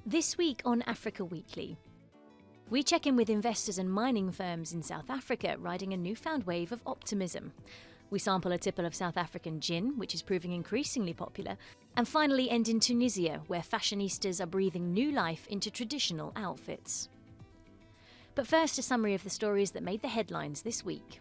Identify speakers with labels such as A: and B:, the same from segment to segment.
A: This week on Africa Weekly, we check in with investors and mining firms in South Africa riding a newfound wave of optimism. We sample a tipple of South African gin, which is proving increasingly popular, and finally end in Tunisia, where fashionistas are breathing new life into traditional outfits. But first, a summary of the stories that made the headlines this week.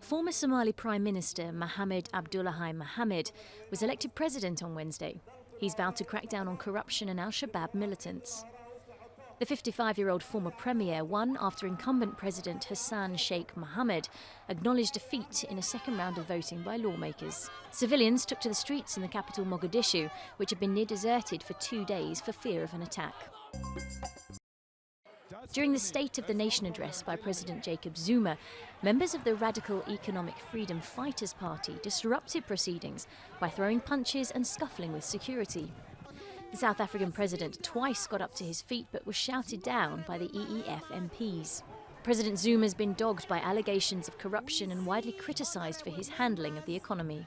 A: Former Somali Prime Minister Mohamed Abdullahi Mohamed was elected president on Wednesday. He's vowed to crack down on corruption and al-Shabaab militants. The 55-year-old former premier won after incumbent President Hassan Sheikh Mohammed acknowledged defeat in a second round of voting by lawmakers. Civilians took to the streets in the capital Mogadishu, which had been near deserted for 2 days for fear of an attack. During the State of the Nation address by President Jacob Zuma, members of the Radical Economic Freedom Fighters Party disrupted proceedings by throwing punches and scuffling with security. The South African president twice got up to his feet but was shouted down by the EEF MPs. President Zuma has been dogged by allegations of corruption and widely criticised for his handling of the economy.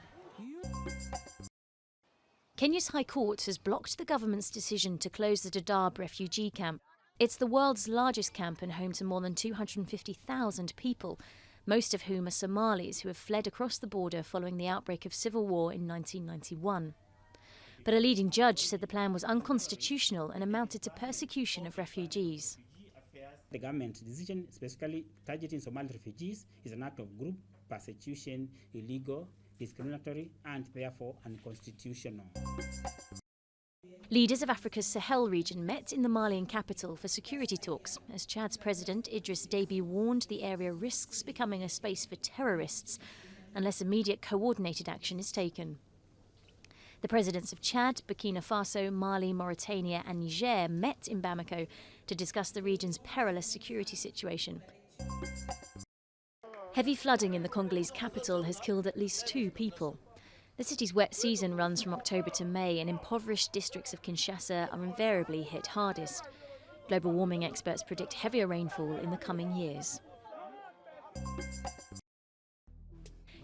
A: Kenya's High Court has blocked the government's decision to close the Dadaab refugee camp. It's the world's largest camp and home to more than 250,000 people, most of whom are Somalis who have fled across the border following the outbreak of civil war in 1991. But a leading judge said the plan was unconstitutional and amounted to persecution of refugees.
B: The government decision specifically targeting Somali refugees is an act of group persecution, illegal, discriminatory, and therefore unconstitutional.
A: Leaders of Africa's Sahel region met in the Malian capital for security talks, as Chad's President Idriss Déby warned the area risks becoming a space for terrorists unless immediate coordinated action is taken. The presidents of Chad, Burkina Faso, Mali, Mauritania and Niger met in Bamako to discuss the region's perilous security situation. Heavy flooding in the Congolese capital has killed at least 2 people. The city's wet season runs from October to May, and impoverished districts of Kinshasa are invariably hit hardest. Global warming experts predict heavier rainfall in the coming years.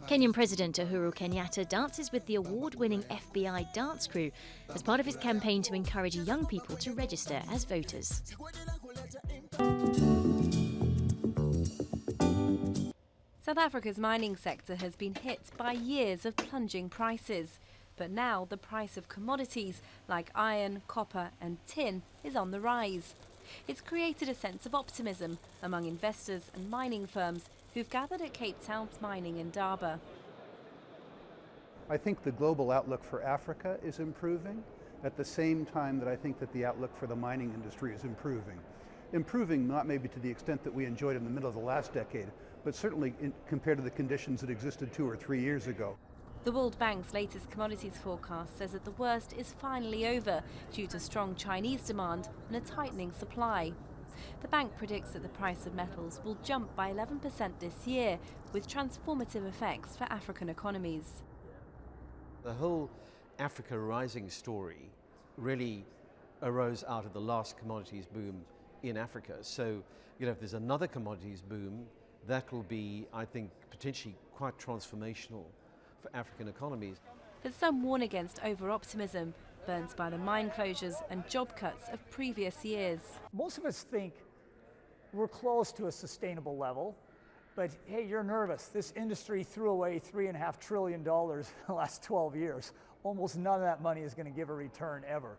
A: Kenyan President Uhuru Kenyatta dances with the award-winning FBI dance crew as part of his campaign to encourage young people to register as voters.
C: South Africa's mining sector has been hit by years of plunging prices. But now the price of commodities like iron, copper and tin is on the rise. It's created a sense of optimism among investors and mining firms who've gathered at Cape Town's mining in Durban.
D: I think the global outlook for Africa is improving at the same time that I think that the outlook for the mining industry is improving. Improving not maybe to the extent that we enjoyed in the middle of the last decade, but certainly compared to the conditions that existed 2 or 3 years ago.
C: The World Bank's latest commodities forecast says that the worst is finally over due to strong Chinese demand and a tightening supply. The bank predicts that the price of metals will jump by 11% this year, with transformative effects for African economies.
E: The whole Africa rising story really arose out of the last commodities boom in Africa. So, if there's another commodities boom, that will be, I think, potentially quite transformational for African economies.
C: But some warn against over-optimism, burnt by the mine closures and job cuts of previous years.
F: Most of us think we're close to a sustainable level, but hey, you're nervous. This industry threw away $3.5 trillion in the last 12 years. Almost none of that money is going to give a return ever.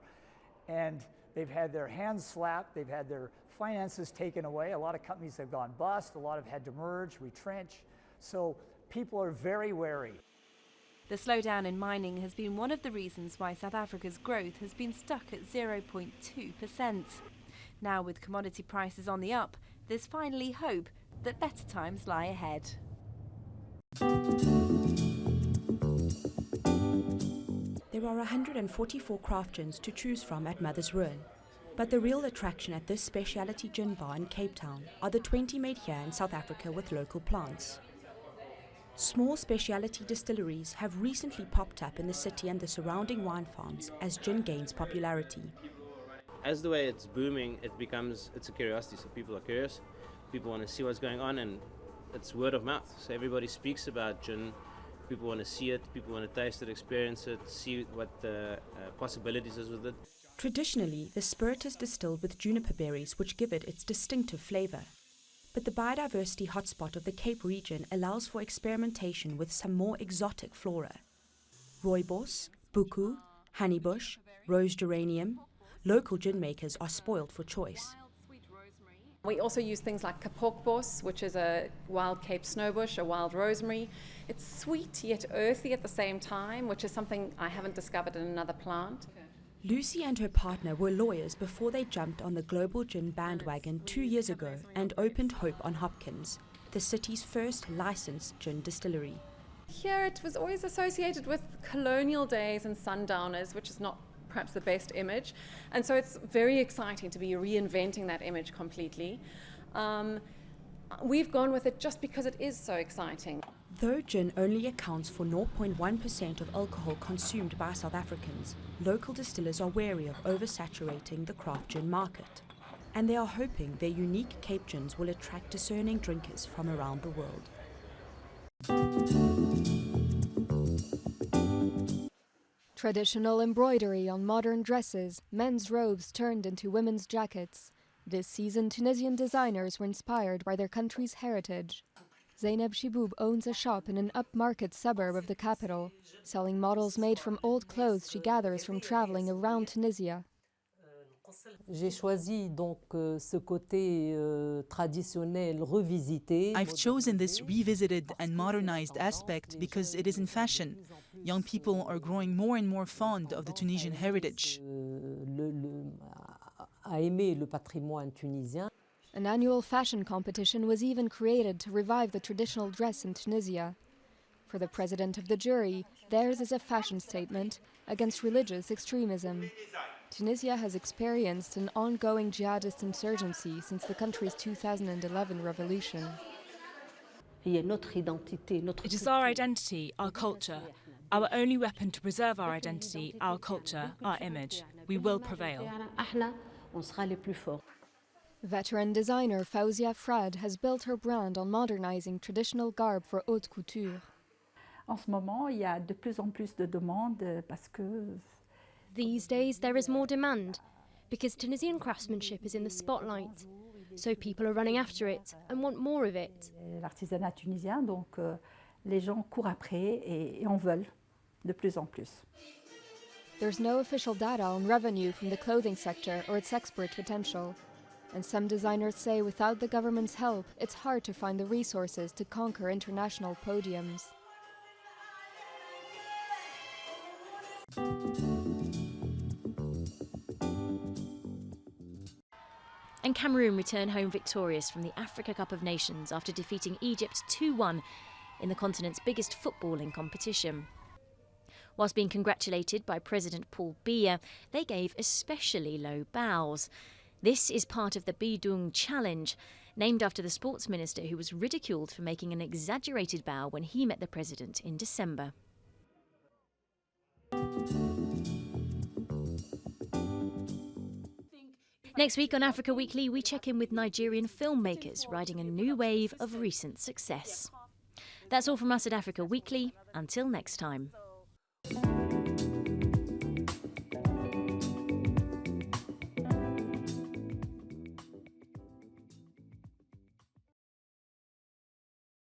F: And they've had their hands slapped, they've had their finances taken away. A lot of companies have gone bust, a lot have had to merge, retrench. So people are very wary.
C: The slowdown in mining has been one of the reasons why South Africa's growth has been stuck at 0.2%. Now with commodity prices on the up, there's finally hope that better times lie ahead.
G: There are 144 craft gins to choose from at Mother's Ruin. But the real attraction at this specialty gin bar in Cape Town are the 20 made here in South Africa with local plants. Small specialty distilleries have recently popped up in the city and the surrounding wine farms as gin gains popularity.
H: As the way it's booming, it's a curiosity, so people are curious, people want to see what's going on, and it's word of mouth. So everybody speaks about gin, People want to see it, people want to taste it, experience it, see what the possibilities is with it.
G: Traditionally, the spirit is distilled with juniper berries, which give it its distinctive flavour. But the biodiversity hotspot of the Cape region allows for experimentation with some more exotic flora. Rooibos, buku, honeybush, rose geranium. Local gin makers are spoiled for choice.
I: We also use things like kapokbos, which is a wild Cape snowbush, a wild rosemary. It's sweet yet earthy at the same time, which is something I haven't discovered in another plant.
G: Lucy and her partner were lawyers before they jumped on the global gin bandwagon 2 years ago and opened Hope on Hopkins, the city's first licensed gin distillery.
I: Here it was always associated with colonial days and sundowners, which is not perhaps the best image. And so it's very exciting to be reinventing that image completely. We've gone with it just because it is so exciting.
G: Though gin only accounts for 0.1% of alcohol consumed by South Africans, local distillers are wary of oversaturating the craft gin market. And they are hoping their unique Cape gins will attract discerning drinkers from around the world.
J: Traditional embroidery on modern dresses, men's robes turned into women's jackets. This season, Tunisian designers were inspired by their country's heritage. Zainab Shiboub owns a shop in an upmarket suburb of the capital, selling models made from old clothes she gathers from traveling around Tunisia.
K: J'ai choisi donc ce côté traditionnel revisité.
L: I've chosen this revisited and modernized aspect because it is in fashion. Young people are growing more and more fond of the Tunisian heritage.
K: À aimer le patrimoine tunisien.
J: An annual fashion competition was even created to revive the traditional dress in Tunisia. For the president of the jury, theirs is a fashion statement against religious extremism. Tunisia has experienced an ongoing jihadist insurgency since the country's 2011 revolution.
M: It is our identity, our culture. Our only weapon to preserve our identity, our culture, our image. We will prevail.
J: Veteran designer Fauzia Frad has built her brand on modernizing traditional garb for haute couture.
N: These days there is more demand because Tunisian craftsmanship is in the spotlight. So people are running after it and want more of it.
O: L'artisanat tunisien, donc les gens courent après et en veulent de plus en plus.
J: There's no official data on revenue from the clothing sector or its export potential. And some designers say without the government's help, it's hard to find the resources to conquer international podiums.
A: And Cameroon return home victorious from the Africa Cup of Nations after defeating Egypt 2-1 in the continent's biggest footballing competition. Whilst being congratulated by President Paul Biya, they gave especially low bows. This is part of the Bidung Challenge, named after the sports minister who was ridiculed for making an exaggerated bow when he met the president in December. Next week on Africa Weekly, we check in with Nigerian filmmakers riding a new wave of recent success. That's all from us at Africa Weekly. Until next time.